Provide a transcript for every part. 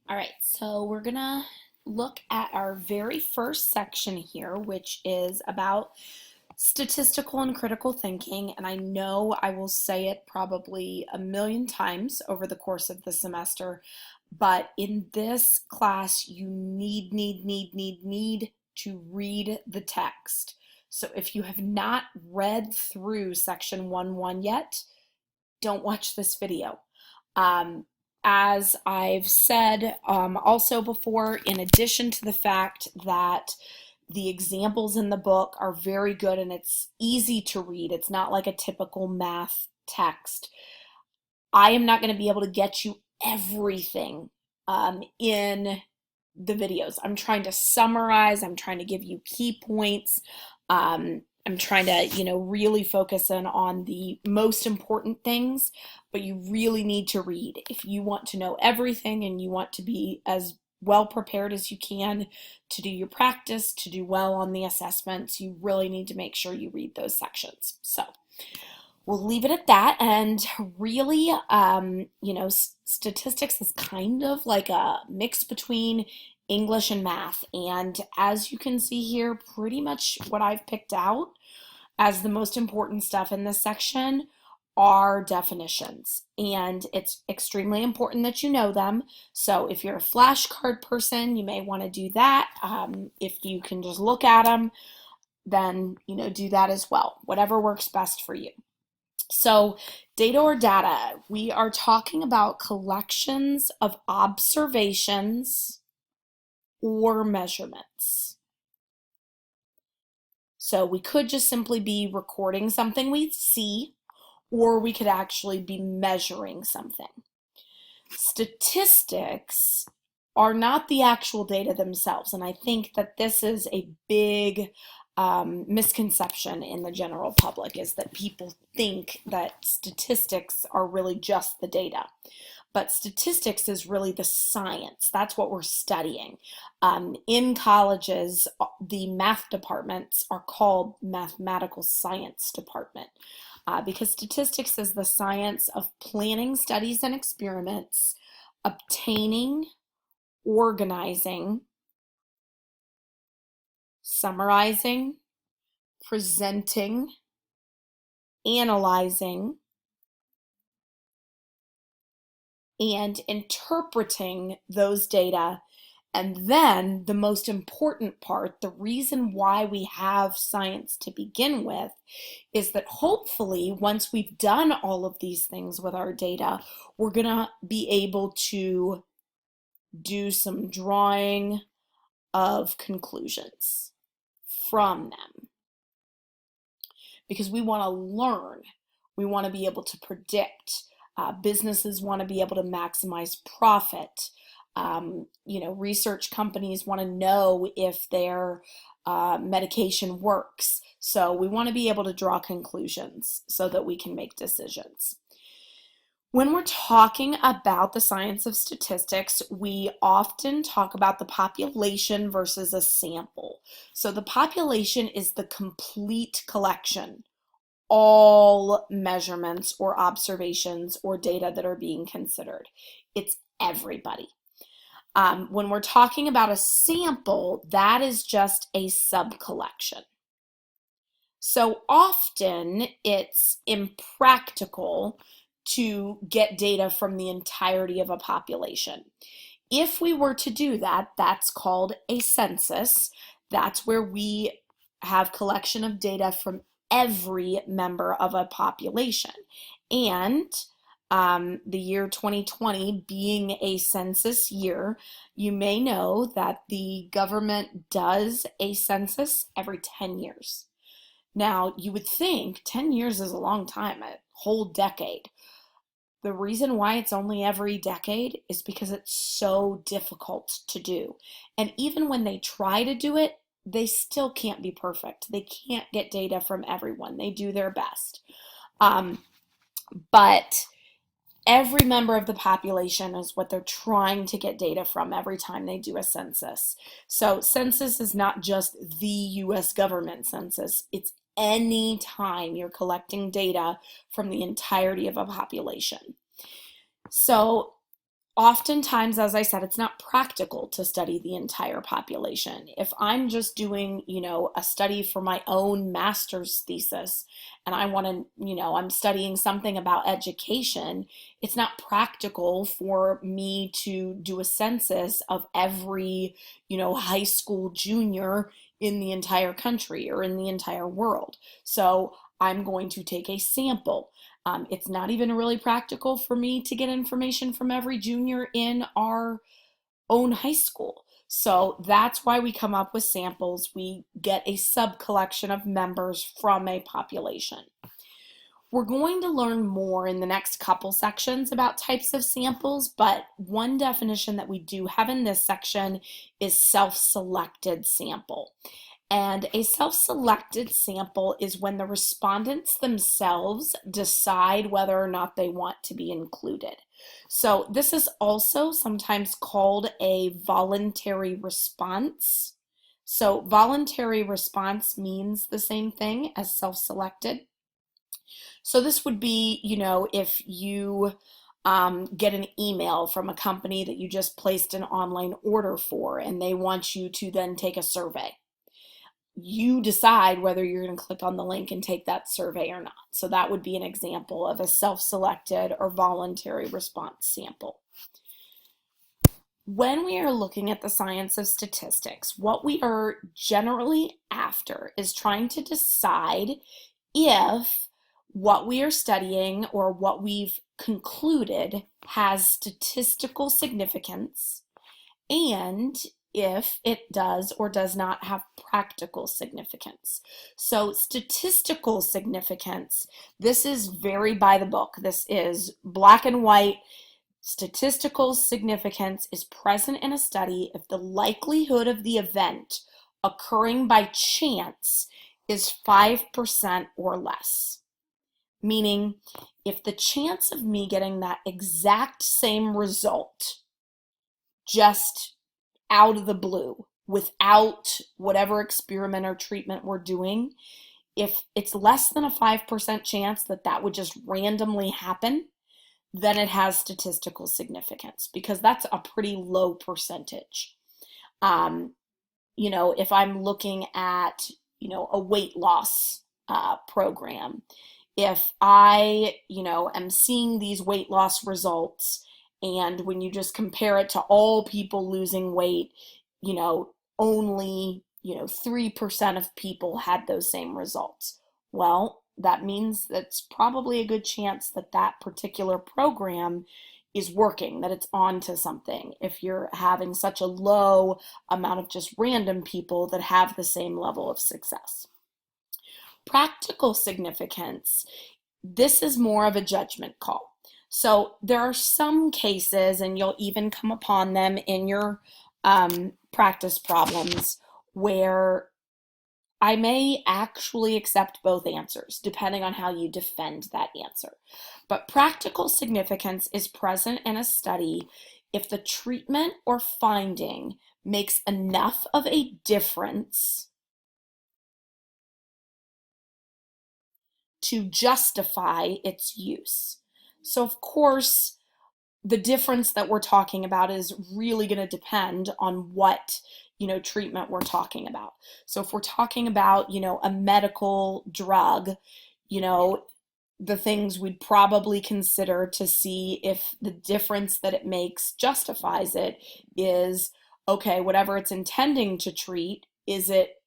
All right, so we're gonna look at our very first section here, which is about statistical and critical thinking. And I know I will say it probably a million times over the course of the semester, but in this class, you need to read the text. So if you have not read through section 1.1 yet, don't watch this video. Um, as I've said also before, in addition to the fact that the examples in the book are very good and it's easy to read, it's not like a typical math text. I am not going to be able to get you everything in the videos. I'm trying to summarize, I'm trying to give you key points. I'm trying to, really focus in on the most important things, but you really need to read. If you want to know everything and you want to be as well prepared as you can to do your practice, to do well on the assessments, you really need to make sure you read those sections. So we'll leave it at that. And really, statistics is kind of like a mix between English and math. And as you can see here, pretty much what I've picked out as the most important stuff in this section are definitions. And it's extremely important that you know them. So if you're a flashcard person, you may want to do that. If you can just look at them, then, do that as well. Whatever works best for you. So, data or data, we are talking about collections of observations or measurements. So, we could just simply be recording something we see, or we could actually be measuring something. Statistics are not the actual data themselves, and I think that this is a big misconception in the general public, is that people think that statistics are really just the data. But statistics is really the science. That's what we're studying. In colleges, the math departments are called mathematical science department because statistics is the science of planning studies and experiments, obtaining, organizing, summarizing, presenting, analyzing, and interpreting those data. And then the most important part, the reason why we have science to begin with, is that hopefully once we've done all of these things with our data, we're going to be able to do some drawing of conclusions from them. Because we want to learn, we want to be able to predict. Businesses want to be able to maximize profit. Research companies want to know if their medication works. So we want to be able to draw conclusions so that we can make decisions. When we're talking about the science of statistics, we often talk about the population versus a sample. So the population is the complete collection, all measurements or observations or data that are being considered. It's everybody. When we're talking about a sample, that is just a sub-collection. So often it's impractical to get data from the entirety of a population. If we were to do that, that's called a census. That's where we have collection of data from every member of a population. And the year 2020 being a census year, you may know that the government does a census every 10 years. Now, you would think 10 years is a long time, a whole decade. The reason why it's only every decade is because it's so difficult to do. And even when they try to do it, they still can't be perfect. They can't get data from everyone. They do their best. But every member of the population is what they're trying to get data from every time they do a census. So census is not just the US government census, it's any time you're collecting data from the entirety of a population. So Oftentimes, as I said, it's not practical to study the entire population. If I'm just doing, a study for my own master's thesis and I want to, I'm studying something about education, it's not practical for me to do a census of every, high school junior in the entire country or in the entire world. So I'm going to take a sample. It's not even really practical for me to get information from every junior in our own high school. So that's why we come up with samples. We get a sub collection of members from a population. We're going to learn more in the next couple sections about types of samples, but one definition that we do have in this section is self-selected sample. And a self-selected sample is when the respondents themselves decide whether or not they want to be included. So this is also sometimes called a voluntary response. So voluntary response means the same thing as self-selected. So this would be, if you get an email from a company that you just placed an online order for and they want you to then take a survey. You decide whether you're going to click on the link and take that survey or not. So that would be an example of a self-selected or voluntary response sample. When we are looking at the science of statistics, what we are generally after is trying to decide if what we are studying or what we've concluded has statistical significance and if it does or does not have practical significance. So statistical significance, this is very by the book. This is black and white. Statistical significance is present in a study if the likelihood of the event occurring by chance is 5% or less. Meaning, if the chance of me getting that exact same result just out of the blue, without whatever experiment or treatment we're doing, if it's less than a 5% chance that that would just randomly happen, then it has statistical significance because that's a pretty low percentage. If I'm looking at, a weight loss program, if I, am seeing these weight loss results, and when you just compare it to all people losing weight, only, 3% of people had those same results. Well, that means that's probably a good chance that that particular program is working, that it's on to something if you're having such a low amount of just random people that have the same level of success. Practical significance, this is more of a judgment call. So there are some cases, and you'll even come upon them in your practice problems, where I may actually accept both answers, depending on how you defend that answer. But practical significance is present in a study if the treatment or finding makes enough of a difference to justify its use. So, of course, the difference that we're talking about is really going to depend on what treatment we're talking about. So if we're talking about a medical drug, the things we'd probably consider to see if the difference that it makes justifies it is, okay, whatever it's intending to treat, is it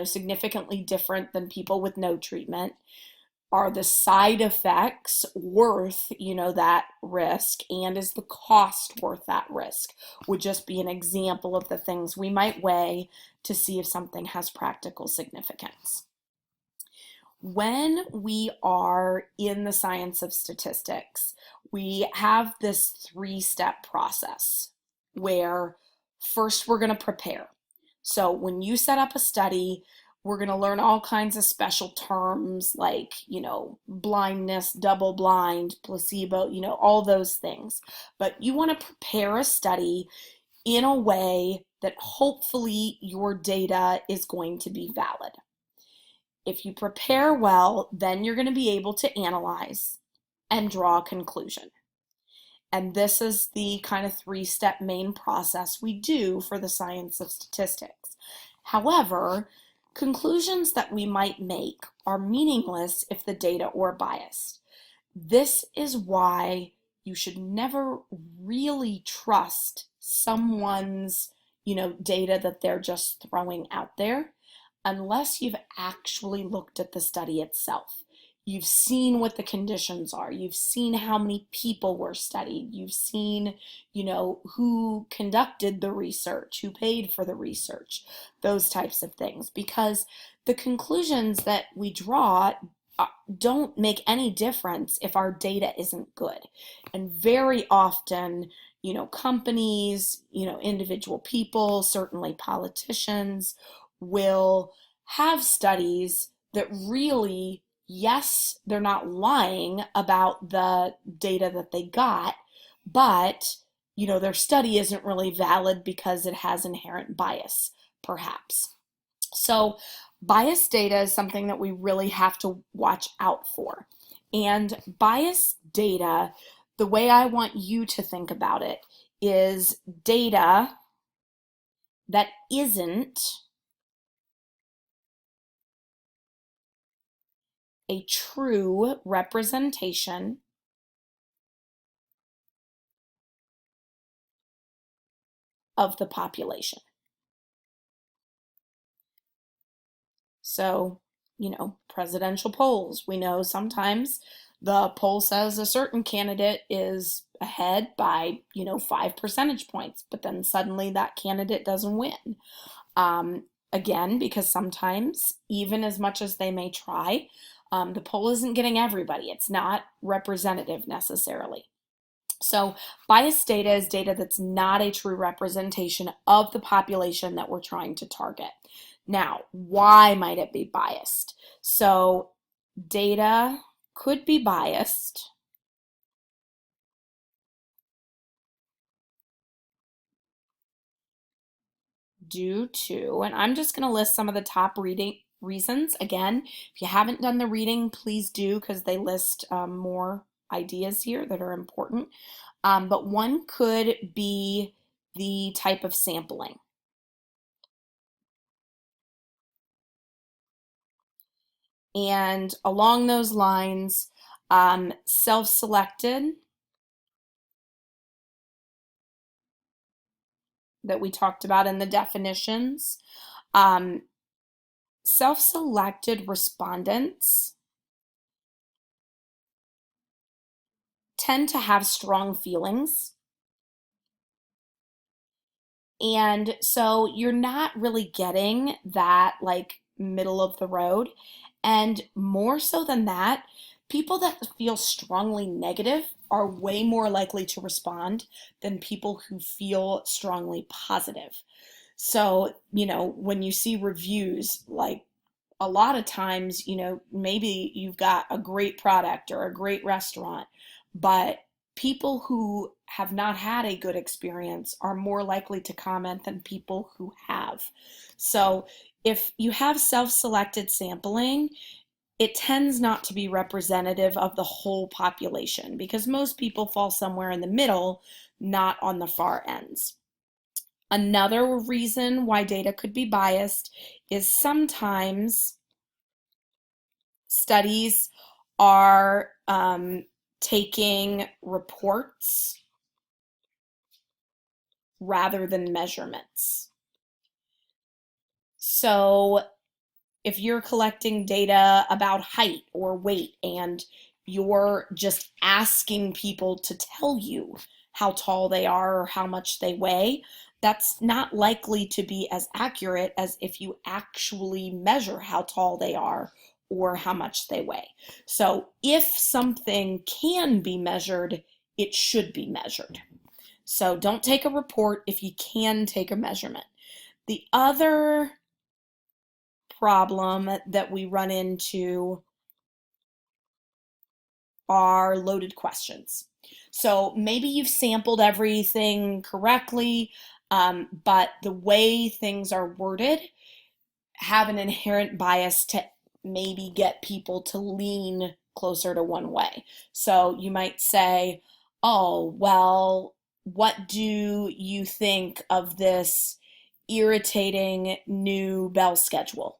significantly different than people with no treatment? Are the side effects worth, that risk? And is the cost worth that risk? Would just be an example of the things we might weigh to see if something has practical significance. When we are in the science of statistics, we have this three-step process where first we're going to prepare. So when you set up a study, we're going to learn all kinds of special terms like, blindness, double blind, placebo, all those things. But you want to prepare a study in a way that hopefully your data is going to be valid. If you prepare well, then you're going to be able to analyze and draw a conclusion. And this is the kind of three-step main process we do for the science of statistics. However, conclusions that we might make are meaningless if the data are biased. This is why you should never really trust someone's, data that they're just throwing out there unless you've actually looked at the study itself. You've seen what the conditions are. You've seen how many people were studied. You've seen, who conducted the research, who paid for the research, those types of things. Because the conclusions that we draw don't make any difference if our data isn't good. And very often, companies, individual people, certainly politicians, will have studies that really, yes, they're not lying about the data that they got, but, their study isn't really valid because it has inherent bias, perhaps. So biased data is something that we really have to watch out for. And biased data, the way I want you to think about it, is data that isn't a true representation of the population. So, presidential polls, we know sometimes the poll says a certain candidate is ahead by, 5 percentage points, but then suddenly that candidate doesn't win. Again, because sometimes, even as much as they may try, the poll isn't getting everybody. It's not representative necessarily. So biased data is data that's not a true representation of the population that we're trying to target. Now, why might it be biased? So data could be biased due to, and I'm just going to list some of the top reasons. Again, if you haven't done the reading, please do, because they list more ideas here that are important. But one could be the type of sampling. And along those lines, self-selected, that we talked about in the definitions, um, self-selected respondents tend to have strong feelings. And so you're not really getting that like middle of the road. And more so than that, people that feel strongly negative are way more likely to respond than people who feel strongly positive. So, when you see reviews, like a lot of times, maybe you've got a great product or a great restaurant, but people who have not had a good experience are more likely to comment than people who have. So if you have self-selected sampling, it tends not to be representative of the whole population because most people fall somewhere in the middle, not on the far ends. Another reason why data could be biased is sometimes studies are taking reports rather than measurements. So if you're collecting data about height or weight and you're just asking people to tell you how tall they are or how much they weigh, that's not likely to be as accurate as if you actually measure how tall they are or how much they weigh. So if something can be measured, it should be measured. So don't take a report if you can take a measurement. The other problem that we run into are loaded questions. So maybe you've sampled everything correctly, but the way things are worded have an inherent bias to maybe get people to lean closer to one way. So you might say, Oh, well, what do you think of this irritating new bell schedule?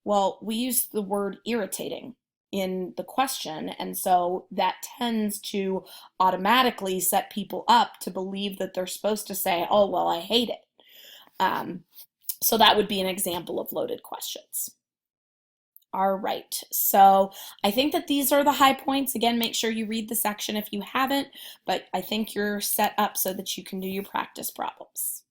Well, we use the word irritating in the question, and so that tends to automatically set people up to believe that they're supposed to say, oh, well, I hate it. Um, so that would be an example of loaded questions. All right, so I think that these are the high points. Again, make sure you read the section if you haven't, but I think you're set up so that you can do your practice problems.